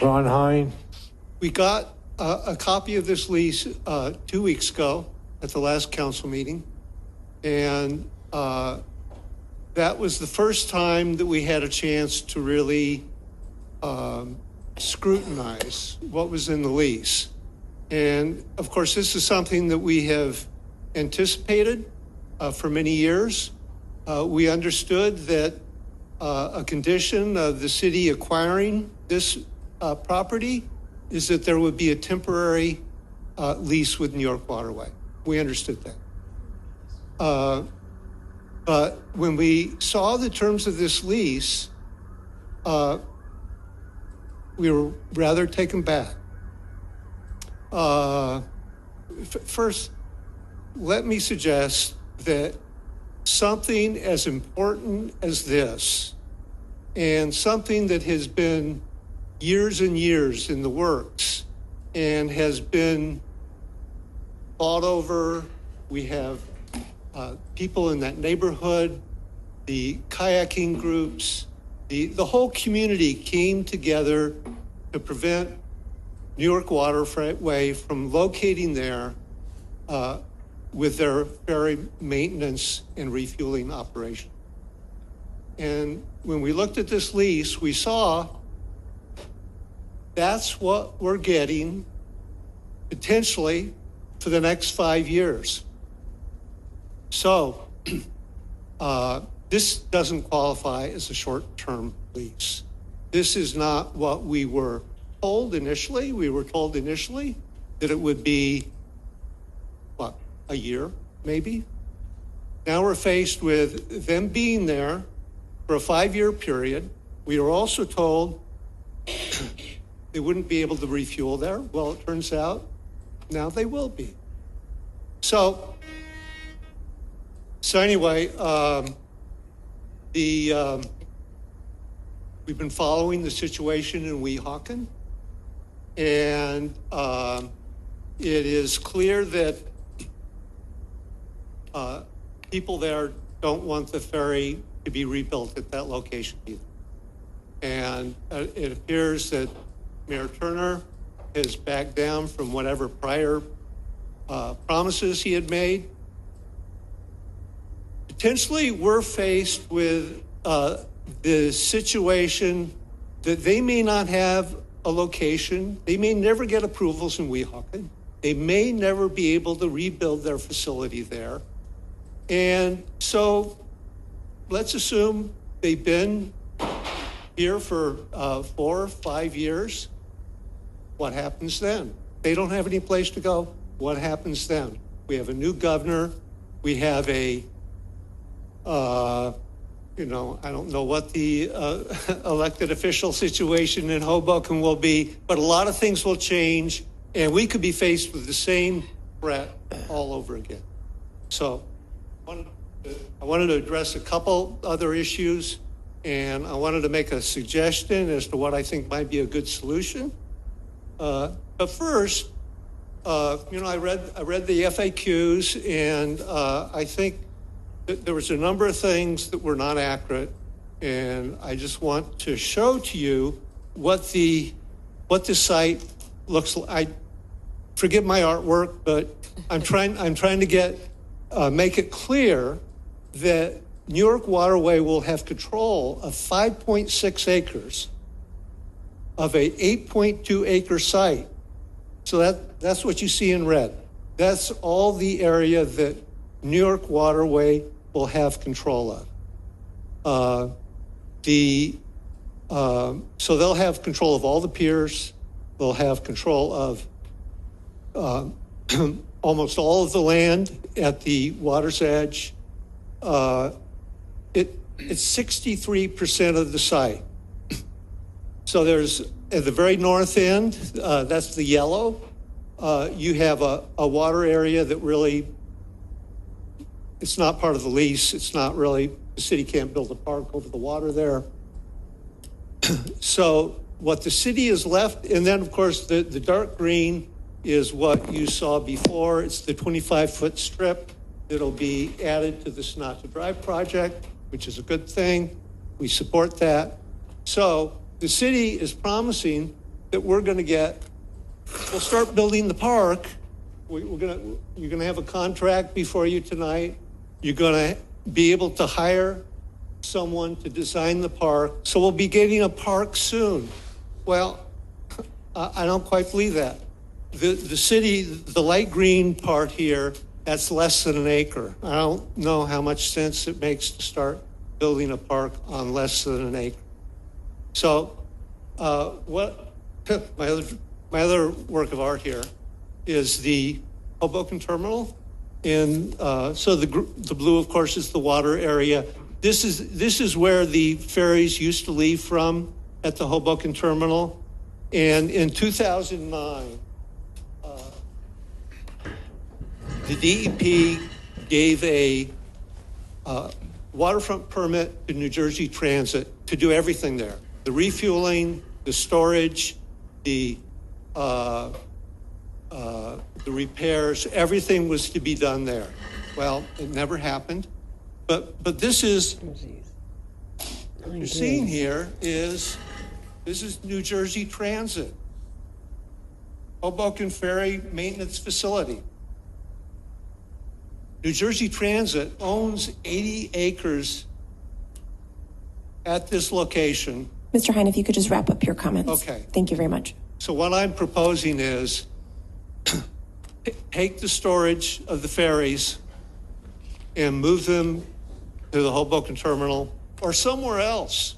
Ron Hine. We got a copy of this lease 2 weeks ago at the last council meeting. And that was the first time that we had a chance to really scrutinize what was in the lease. And of course, this is something that we have anticipated for many years. We understood that a condition of the city acquiring this property is that there would be a temporary lease with New York Waterway. We understood that. But when we saw the terms of this lease, we were rather taken back. First, let me suggest that something as important as this, and something that has been years and years in the works and has been fought over, we have people in that neighborhood, the kayaking groups, the whole community came together to prevent New York Waterway from locating there with their ferry maintenance and refueling operation. And when we looked at this lease, we saw that's what we're getting potentially for the next 5 years. So this doesn't qualify as a short-term lease. This is not what we were told initially. We were told initially that it would be, what, a year, maybe? Now we're faced with them being there for a 5-year period. We were also told they wouldn't be able to refuel there. Well, it turns out now they will be. So anyway, we've been following the situation in Weehawken, and it is clear that people there don't want the ferry to be rebuilt at that location either. And it appears that Mayor Turner has backed down from whatever prior promises he had made. Potentially, we're faced with the situation that they may not have a location. They may never get approvals in Weehawken. They may never be able to rebuild their facility there. And so let's assume they've been here for 4 or 5 years. What happens then? They don't have any place to go. What happens then? We have a new governor. We have a I don't know what the elected official situation in Hoboken will be, but a lot of things will change, and we could be faced with the same threat all over again. So I wanted to address a couple other issues, and I wanted to make a suggestion as to what I think might be a good solution. But first, I read the FAQs, and I think there was a number of things that were not accurate, and I just want to show to you what the site looks like. Forgive my artwork, but I'm trying to make it clear that New York Waterway will have control of 5.6 acres of a 8.2 acre site. So that's what you see in red. That's all the area that New York Waterway will have control of. So they'll have control of all the piers. They'll have control of almost all of the land at the water's edge. It's 63% of the site. So there's at the very north end, that's the yellow. You have a water area that really, it's not part of the lease. It's not really, the city can't build a park over the water there. So what the city is left, and then of course the dark green is what you saw before. It's the 25-foot strip that'll be added to the Sonata Drive project, which is a good thing. We support that. So the city is promising that we're going to get, we'll start building the park. You're going to have a contract before you tonight. You're going to be able to hire someone to design the park. So we'll be getting a park soon. Well, I don't quite believe that. The city, the light green part here, that's less than an acre. I don't know how much sense it makes to start building a park on less than an acre. So what my other work of art here is the Hoboken terminal. And so the blue, of course, is the water area. This is where the ferries used to leave from at the Hoboken terminal. And in 2009, the DEP gave a waterfront permit to New Jersey Transit to do everything there. The refueling, the storage, the repairs, everything was to be done there. Well, it never happened. But this is, what you're seeing here is, this is New Jersey Transit, Hoboken Ferry Maintenance Facility. New Jersey Transit owns 80 acres at this location. Mr. Hine, if you could just wrap up your comments. Okay. Thank you very much. So what I'm proposing is take the storage of the ferries and move them to the Hoboken terminal or somewhere else.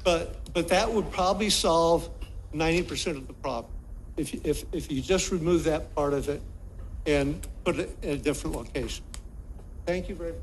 But that would probably solve 90% of the problem if you just remove that part of it and put it in a different location. Thank you very much.